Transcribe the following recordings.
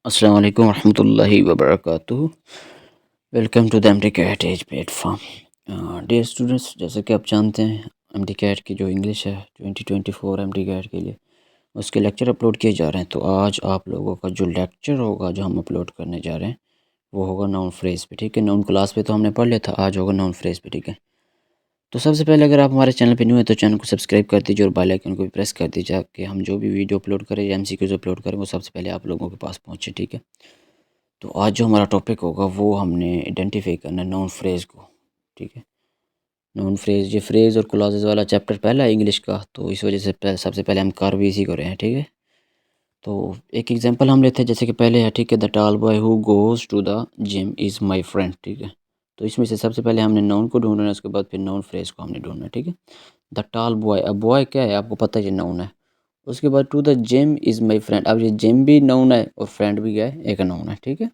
अस्सलाम वालेकुम रहमतुल्लाहि व बरकातुहू। Welcome to the MD CAT Edge platform. Dear students, जैसे कि आप जानते हैं एमडी कैट की जो इंग्लिश है 2024 एमडी कैट के लिए उसके लेक्चर अपलोड किए जा रहे हैं। तो आज आप लोगों का जो लेक्चर होगा जो हम अपलोड करने जा रहे हैं वो होगा नाउन फ्रेज़ पे। ठीक है, नाउन क्लास पे तो हमने पढ़ लिया था, आज होगा नाउन फ्रेज़ पे। ठीक है, तो सबसे पहले अगर आप हमारे चैनल पे न्यू है तो चैनल को सब्सक्राइब कर दीजिए और बेल आइकन को भी प्रेस कर दीजिए कि हम जो भी वीडियो अपलोड करें या एमसीक्यूज अपलोड करें वो सबसे पहले आप लोगों के पास पहुँचे। ठीक है, तो आज जो हमारा टॉपिक होगा वो हमने आइडेंटिफाई करना है नाउन फ्रेज़ को। ठीक है, नाउन फ्रेज़, ये फ्रेज़ और क्लॉजेज़ वाला चैप्टर पहला है इंग्लिश का, तो इस वजह से सबसे पहले हम कर भी इसी को रहे हैं। ठीक है, तो एक एग्जांपल हम लेते हैं जैसे कि पहले है। ठीक है, the tall boy who goes to the gym is my friend. ठीक है, तो इसमें से सबसे पहले हमने नाउन को ढूंढना है, उसके बाद फिर नाउन फ्रेज़ को हमने ढूंढना है। ठीक है, द टाल बॉय, अब बॉय क्या है आपको पता है, ये नाउन है। उसके बाद to the gym is my friend, अब ये जिम भी नाउन है और फ्रेंड भी क्या है, एक नाउन है। ठीक है,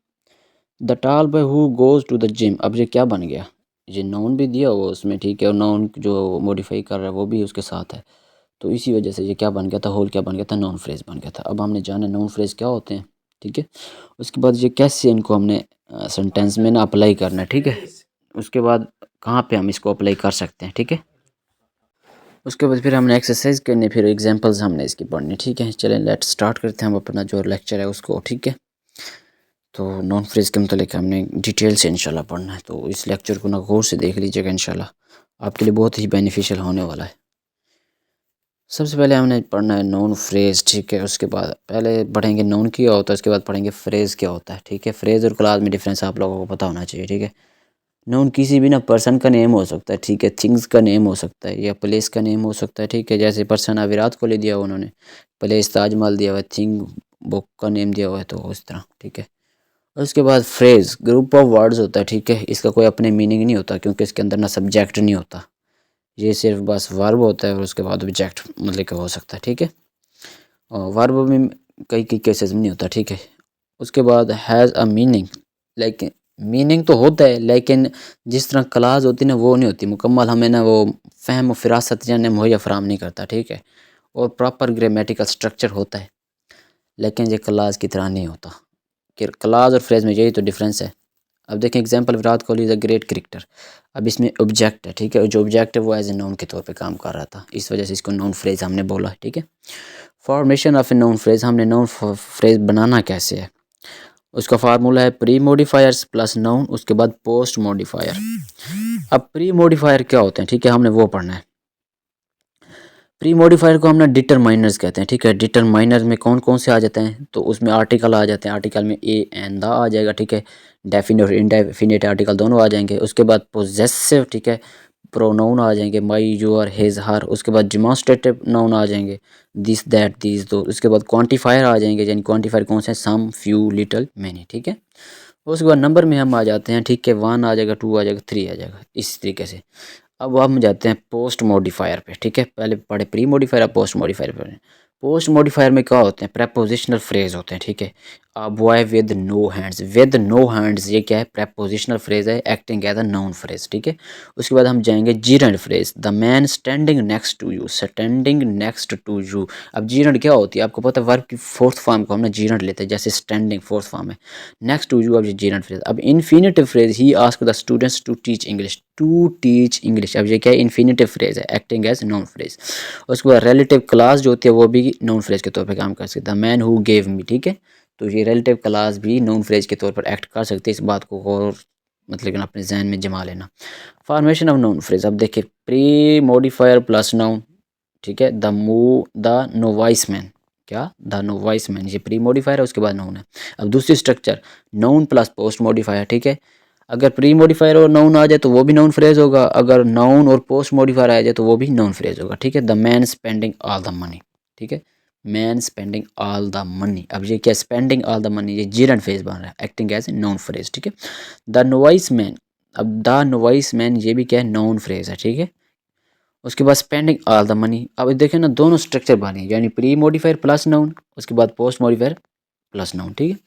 the tall boy who goes to the gym, अब ये क्या बन गया, ये नाउन भी दिया हुआ उसमें। ठीक है, और नाउन जो मॉडिफाई कर रहा है वो भी उसके साथ है, तो इसी वजह से ये क्या बन गया था, होल क्या बन गया था, नाउन फ्रेज़ बन गया था। अब हमने जाना नाउन फ्रेज़ क्या होते हैं। ठीक है, उसके बाद ये कैसे इनको हमने सेंटेंस में ना अप्लाई करना है। ठीक है, उसके बाद कहाँ पे हम इसको अप्लाई कर सकते हैं। ठीक है, उसके बाद फिर हमने एक्सरसाइज करनी, फिर एग्जांपल्स हमने इसकी पढ़नी। ठीक है, चलें लेट स्टार्ट करते हैं हम अपना जो लेक्चर है उसको। ठीक है, तो नॉन फ्रेज के मतलब हमने डिटेल से इंशाल्लाह पढ़ना है, तो इस लेक्चर को ना गौर से देख लीजिएगा, इंशाल्लाह आपके लिए बहुत ही बेनिफिशियल होने वाला है। सबसे पहले हमने पढ़ना है नॉन फ्रेज। ठीक है, उसके बाद पहले पढ़ेंगे नॉन क्या होता है, उसके बाद पढ़ेंगे फ्रेज क्या होता है। ठीक है, फ्रेज और क्लास में डिफरेंस आप लोगों को पता होना चाहिए। ठीक है, नाउन किसी भी ना पर्सन का नेम हो सकता है। ठीक है, थिंग्स का नेम हो सकता है या प्लेस का नेम हो सकता है। ठीक है, जैसे पर्सन विराट कोहली दिया हुआ उन्होंने, प्लेस ताजमहल दिया हुआ है, थिंग बुक का नेम दिया हुआ है, तो उस तरह। ठीक है, उसके बाद फ्रेज ग्रुप ऑफ वर्ड्स होता है। ठीक है, इसका कोई अपने मीनिंग नहीं होता क्योंकि इसके अंदर ना सब्जेक्ट नहीं होता, ये सिर्फ बस वर्ब होता है और उसके बाद ऑब्जेक्ट मतलब कि हो सकता है। ठीक है, और वर्ब में कई कई केसेस में नहीं होता। ठीक है, उसके बाद has a meaning, like meaning तो होता है लेकिन जिस तरह क्लास होती है ना वो नहीं होती मुकम्मल, हमें ना वो फ़हम और फ़िरासत जाने मुहैया फराम नहीं करता। ठीक है, और प्रॉपर ग्रामेटिकल स्ट्रक्चर होता है लेकिन ये क्लास की तरह नहीं होता। कि क्लास और फ्रेज में यही तो डिफरेंस है। अब देखें example, Virat Kohli is a great cricketer, अब इसमें ऑब्जेक्ट है। ठीक है, जो ऑब्जेक्ट है वो एज ए नाउन के तौर पे काम कर रहा था, इस वजह से इसको नाउन फ्रेज हमने बोला। ठीक है, formation of A noun phrase, हमने नाउन फ्रेज बनाना कैसे है, उसका फार्मूला है प्री मॉडिफायर्स प्लस नाउन, उसके बाद पोस्ट मॉडिफायर। अब प्री मॉडिफायर क्या होते हैं, ठीक है, हमने वो पढ़ना है। प्री मॉडिफायर को हम ना डिटरमाइनर्स कहते हैं। ठीक है, डिटरमाइनर में कौन कौन से आ जाते हैं, तो उसमें आर्टिकल आ जाते हैं, आर्टिकल में ए एंड द आ जाएगा। ठीक है, डेफिनेट और इनडेफिनेट आर्टिकल दोनों आ जाएंगे। उसके बाद पोजेसिव, ठीक है, प्रोनाउन आ जाएंगे, माई योर हिज हर। उसके बाद डिमॉन्स्ट्रेटिव नाउन आ जाएंगे, दिस दैट दीज दो। उसके बाद क्वांटिफायर आ जाएंगे, यानी क्वांटिफायर कौन से, सम फ्यू लिटिल मैनी। ठीक है, उसके बाद नंबर में हम आ जाते हैं। ठीक है, 1 आ जाएगा, 2 आ जाएगा, 3 आ जाएगा, इस तरीके से। अब हम जाते हैं पोस्ट मॉडिफायर पे। ठीक है, पहले पढ़े प्री मॉडिफायर, अब पोस्ट मॉडिफायर पे। पोस्ट मॉडिफायर में क्या होते हैं, प्रेपोजिशनल फ्रेज होते हैं। ठीक है, a boy with no hands, with no hands ये क्या है, प्रेपोजिशनल फ्रेज है, acting as a noun phrase. ठीक है, उसके बाद हम जाएंगे gerund phrase, the man standing next to you, standing next to you. अब जीरेंड क्या होती है आपको पता है, वर्ब की फोर्थ फॉर्म को हमने जीरेंड लेते हैं, जैसे स्टैंडिंग फोर्थ फॉर्म है, नेक्स्ट टू यू, अब ये जीरेंड फ्रेज। अब infinitive phrase, he ask the students to teach English, to teach English, अब ये क्या है, इन्फिनेटिव फ्रेज है, एक्टिंग एज नाउन फ्रेज। उसके बाद रिलेटिव क्लास जो होती है वो भी नाउन फ्रेज के तौर पे काम कर सकता है, मैन हु गेव मी। ठीक है, तो ये रिलेटिव क्लास भी नाउन फ्रेज के तौर पर एक्ट कर सकती है, इस बात को और मतलब अपने जहन में जमा लेना। फॉर्मेशन ऑफ नाउन फ्रेज, अब देखिए प्री मॉडिफायर प्लस नाउन। ठीक है, द नोवाइस मैन, क्या, द नोवाइस मैन, ये प्री मॉडिफायर है, उसके बाद नाउन है। अब दूसरी structure, noun plus post modifier. ठीक है, अगर प्री मॉडिफायर और नाउन आ जाए तो वो भी नाउन फ्रेज होगा, अगर नाउन और पोस्ट मॉडिफायर आ जाए तो वो भी नाउन फ्रेज होगा। ठीक है, the man spending all the money. ठीक है, man spending all the money, अब ये क्या, स्पेंडिंग ऑल द मनी, ये जीरेंड फ्रेज बन रहा है, acting as a noun phrase. ठीक है, द नोवाइस मैन, अब द नोवाइस मैन ये भी क्या है, नाउन फ्रेज है। ठीक है, उसके बाद स्पेंडिंग ऑल द मनी, अब देखें ना दोनों स्ट्रक्चर बने, यानी प्री मॉडिफायर प्लस नाउन, उसके बाद पोस्ट मॉडिफायर प्लस नाउन। ठीक है,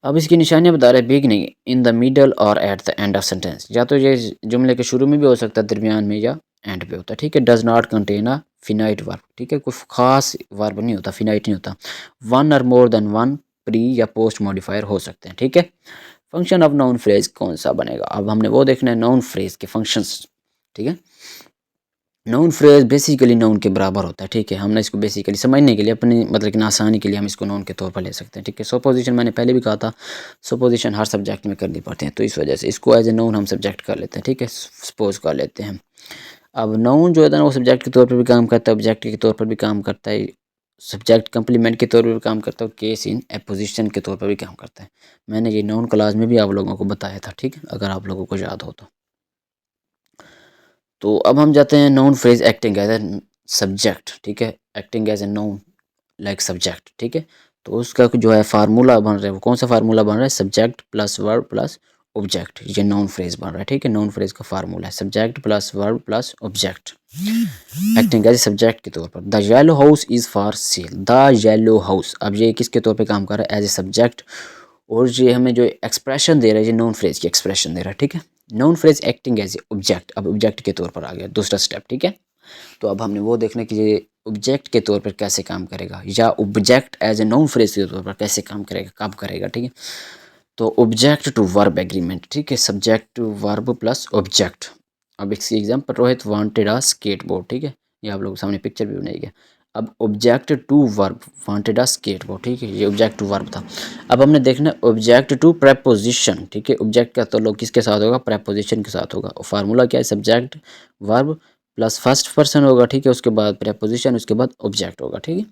अब इसकी निशानियाँ बता रहे हैं, बिगनिंग, इन द मिडल और at the end of sentence, या तो ये जुमले के शुरू में भी हो सकता है, दरमियान में या एंड पे होता है। ठीक है, does not contain a finite verb. ठीक है, कोई खास वर्ब नहीं होता, फिनाइट नहीं होता। वन और मोर देन वन प्री या पोस्ट मॉडिफायर हो सकते हैं, ठीक है। फंक्शन ऑफ नाउन फ्रेज कौन सा बनेगा, अब हमने वो देखना है नाउन फ्रेज के फंक्शंस, ठीक है। नाउन फ्रेज बेसिकली नाउन के बराबर होता है, ठीक है। हमने इसको बेसिकली समझने के लिए अपनी मतलब कि आसानी के लिए हम इसको नाउन के तौर पर ले सकते हैं, ठीक है। सपोजिशन मैंने पहले भी कहा था, सपोजिशन हर सब्जेक्ट में करनी पड़ती है, तो इस वजह से इसको एज ए नाउन हम सब्जेक्ट कर लेते हैं, ठीक है, सपोज कर लेते हैं। अब नाउन जो है ना वो सब्जेक्ट के तौर पर भी काम करता है, ऑब्जेक्ट के तौर पर भी काम करता है, सब्जेक्ट कंप्लीमेंट के तौर पर भी काम करता है, और केस इन एपोजिशन के तौर पर भी काम करता है। मैंने ये नाउन क्लास में भी आप लोगों को बताया था, ठीक है, अगर आप लोगों को याद हो तो अब हम जाते हैं noun phrase acting as a subject, ठीक है, acting as a noun like subject, ठीक है। तो उसका जो है फार्मूला बन रहा है, वो कौन सा फार्मूला बन रहा है, subject plus verb plus object, ये नाउन फ्रेज बन रहा है, ठीक है। नाउन फ्रेज का फार्मूला है subject plus verb plus object, acting as a subject के तौर पर। The yellow house is for sale, the yellow house, अब ये किसके तौर पे काम कर रहा है, एज ए सब्जेक्ट, और ये हमें जो एक्सप्रेशन दे रहा है ये नाउन फ्रेज की एक्सप्रेशन दे रहा है, ठीक है। Noun phrase acting as a object, अब ऑब्जेक्ट के तौर पर आ गया दूसरा स्टेप, ठीक है। तो अब हमने वो देखना कि ये ऑब्जेक्ट के तौर पर कैसे काम करेगा, या object as a noun phrase के तौर पर कैसे काम करेगा, कब करेगा, ठीक है। तो ऑब्जेक्ट टू वर्ब एग्रीमेंट, ठीक है, subject to verb plus object. अब इसकी example Rohit wanted a skateboard, ठीक है, ये आप लोगों के सामने पिक्चर भी बनाई गया। अब object to verb wanted a skateboard, ठीक है, ये ऑब्जेक्ट टू वर्ब था। अब हमने देखना ऑब्जेक्ट टू प्रेपोजिशन, ठीक है, ऑब्जेक्ट का तो लोग किसके साथ होगा, प्रेपोजिशन के साथ होगा, और फार्मूला क्या है, subject verb plus first person होगा, ठीक है, उसके बाद प्रेपोजिशन, उसके बाद ऑब्जेक्ट होगा, ठीक है।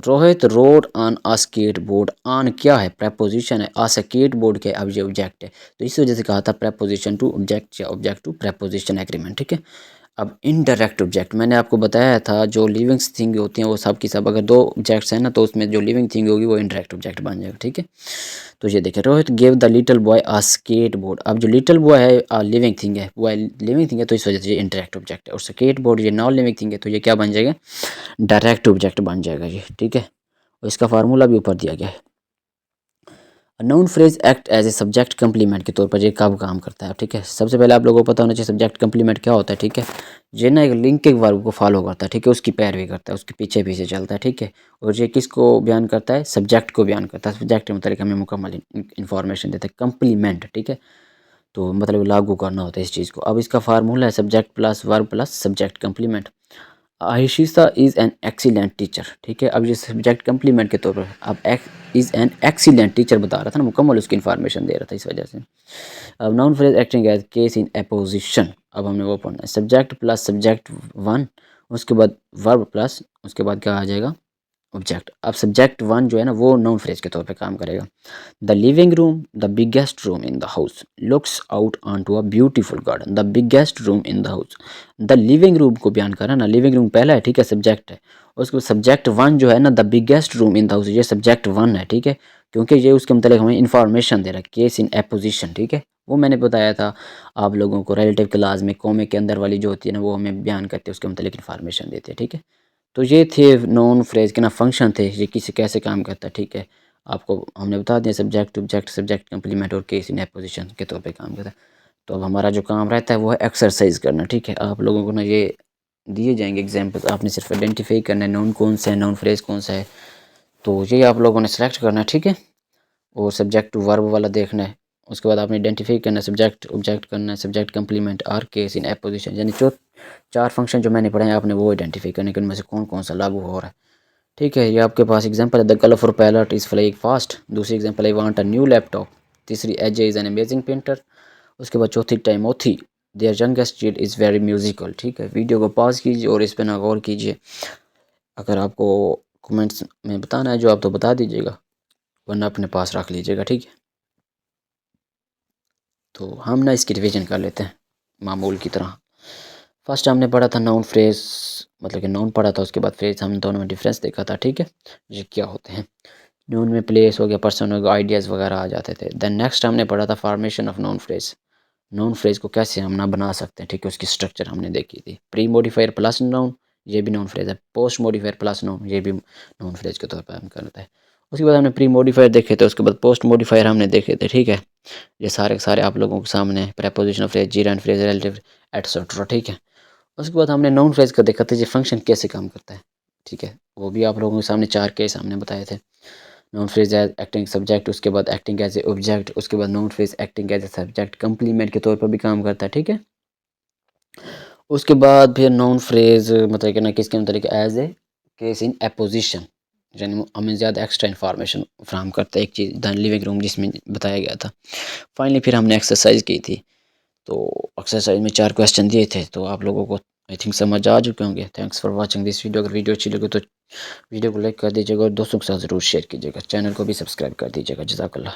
Rohit rode on a skateboard, on क्या है, प्रेपोजिशन है, आ स्केट बोर्ड के, अब ये ऑब्जेक्ट है, तो इस वजह से कहा था प्रेपोजिशन टू ऑब्जेक्ट या ऑब्जेक्ट टू प्रेपोजिशन एग्रीमेंट, ठीक है। अब इनडायरेक्ट ऑब्जेक्ट मैंने आपको बताया था, जो लिविंग थिंग होती हैं वो सब की सब, अगर दो ऑब्जेक्ट्स हैं ना तो उसमें जो लिविंग थिंग होगी वो इनडायरेक्ट ऑब्जेक्ट बन जाएगा, ठीक है। तो ये देखिए, Rohit gave the little boy a skateboard, अब जो लिटिल बॉय है लिविंग थिंग है, वो लिविंग थिंग है, तो इस वजह से ये इंटरेक्ट ऑब्जेक्ट है, और स्केट बोर्ड ये नॉन लिविंग थिंग है, तो ये क्या बन जाएगा, डायरेक्ट ऑब्जेक्ट बन जाएगा ये, ठीक है। और इसका फार्मूला भी ऊपर दिया गया है। Noun phrase act as a subject complement के तौर पर ये कब काम करता है, ठीक है। सबसे पहले आप लोगों को पता होना चाहिए सब्जेक्ट कंप्लीमेंट क्या होता है, ठीक है। ये ना एक लिंकिंग वर्ब को फॉलो करता है, ठीक है, उसकी पैरवी करता है, उसके पीछे पीछे चलता है, ठीक है। और ये किसको बयान करता है, सब्जेक्ट को बयान करता है, सब्जेक्ट के मतलब हमें मुकम्मल इन्फॉर्मेशन देता है, कंप्लीमेंट, ठीक है। तो मतलब लागू करना होता है इस चीज़ को। अब इसका फार्मूला है subject plus verb plus subject complement. आयशिसा इज़ एन एक्सीलेंट टीचर, ठीक है। अब ये सब्जेक्ट कंप्लीमेंट के तौर पर, अब इज़ एन एक्सीलेंट टीचर बता रहा था ना, मुकम्मल उसकी इन्फॉर्मेशन दे रहा था, इस वजह से। अब noun phrase acting as case in apposition, अब हमने वो पढ़ना है, सब्जेक्ट प्लस सब्जेक्ट वन, उसके बाद वर्ब प्लस उसके बाद क्या आ जाएगा, ऑब्जेक्ट। अब सब्जेक्ट वन जो है ना वो नाउन फ्रेज के तौर पे काम करेगा। The living room the biggest room in the house looks out on to a beautiful garden, the biggest room in the house, the living room को बयान करा ना, लिविंग रूम पहला है, ठीक है, सब्जेक्ट है, और उसके बाद सब्जेक्ट वन जो है ना, the biggest room in the house, ये सब्जेक्ट वन है, ठीक है, क्योंकि ये उसके मतलब हमें इन्फॉर्मेशन दे रहा है, केस इन एपोजिशन, ठीक है। वो मैंने बताया था आप लोगों को रिलेटिव क्लास में, कोमे के अंदर वाली जो होती है ना वो हमें बयान करते हैं, उसके मतलब इन्फॉर्मेशन देते हैं, ठीक है। तो ये थे नॉन फ्रेज के ना फंक्शन थे, ये किसी कैसे काम करता है, ठीक है। आपको हमने बता दिया सब्जेक्ट ऑब्जेक्ट सब्जेक्ट कंप्लीमेंट और केस इन एपोजिशन के तौर पे काम करता है। तो अब हमारा जो काम रहता है वो है एक्सरसाइज करना, ठीक है। आप लोगों को ना ये दिए जाएंगे एग्जाम्पल, आपने सिर्फ आइडेंटिफाई करना है नॉन कौन सा है, नॉन फ्रेज कौन सा है, तो ये आप लोगों ने सेलेक्ट करना है, ठीक है। और सब्जेक्ट टू वर्ब वाला देखना है, उसके बाद आपने आइडेंटिफाई करना है सब्जेक्ट ऑब्जेक्ट करना है, सब्जेक्ट कंप्लीमेंट और केस इन एपोजिशन, यानी जो चार फंक्शन जो मैंने पढ़े हैं आपने वो आइडेंटिफाई करने के, उनमें से कौन कौन सा लागू हो रहा है, ठीक है। ये आपके पास एग्जांपल है, the colourful palette is flying fast, दूसरी example I want a new laptop, तीसरी AJ is an amazing painter, उसके बाद चौथी Timothy their youngest child is very musical, ठीक है। वीडियो को पॉज कीजिए और इस पर ना गौर कीजिए, अगर आपको कमेंट्स में बताना है जो आप तो बता दीजिएगा, वरना अपने पास रख लीजिएगा, ठीक है। तो हम ना इसकी रिवीजन कर लेते हैं मामूल की तरह। फर्स्ट हमने पढ़ा था नाउन फ्रेज, मतलब कि नाउन पढ़ा था, उसके बाद फ्रेज, हम दोनों में डिफरेंस देखा था, ठीक है, ये क्या होते हैं। नाउन में प्लेस हो गया, पर्सन हो गया, आइडियाज़ वगैरह आ जाते थे। देन नेक्स्ट हमने पढ़ा था formation of noun phrase, noun phrase को कैसे हम ना बना सकते हैं, ठीक है, उसकी स्ट्रक्चर हमने देखी थी। प्री मॉडिफायर प्लस नाउन, ये भी नाउन फ्रेज है। पोस्ट मॉडिफायर प्लस नाउन, ये भी नाउन फ्रेज के तौर पर हम करते हैं। उसके बाद हमने प्री मॉडिफायर देखे थे, उसके बाद पोस्ट मॉडिफायर हमने देखे थे, ठीक है। ये सारे के सारे आप लोगों के सामने, preposition phrase, gerund phrase, relative etcetera, ठीक है। उसके बाद हमने नाउन फ्रेज का देखा था ये फंक्शन कैसे काम करता है, ठीक है, वो भी आप लोगों के सामने चार केस हमने बताए थे। Noun phrase as acting subject, उसके बाद एक्टिंग एज ए ऑब्जेक्ट, उसके बाद noun phrase acting as a subject complement के तौर पर भी काम करता है, ठीक है। उसके बाद फिर नाउन फ्रेज मतलब कि ना किसके अंदर as a case in apposition, यानी हमें ज़्यादा एक्स्ट्रा इन्फॉर्मेशन फ्राहम करता है एक चीज़ द लिविंग रूम जिसमें बताया गया था। फाइनली फिर हमने एक्सरसाइज की थी, तो एक्सरसाइज में 4 क्वेश्चन दिए थे, तो आप लोगों को आई थिंक समझ आ चुके होंगे। Thanks for watching this video. अगर वीडियो अच्छी लगे तो वीडियो को लाइक कर दीजिएगा और दोस्तों के साथ ज़रूर शेयर कीजिएगा। चैनल को भी सब्सक्राइब कर दीजिएगा। जज़ाकल्लाह।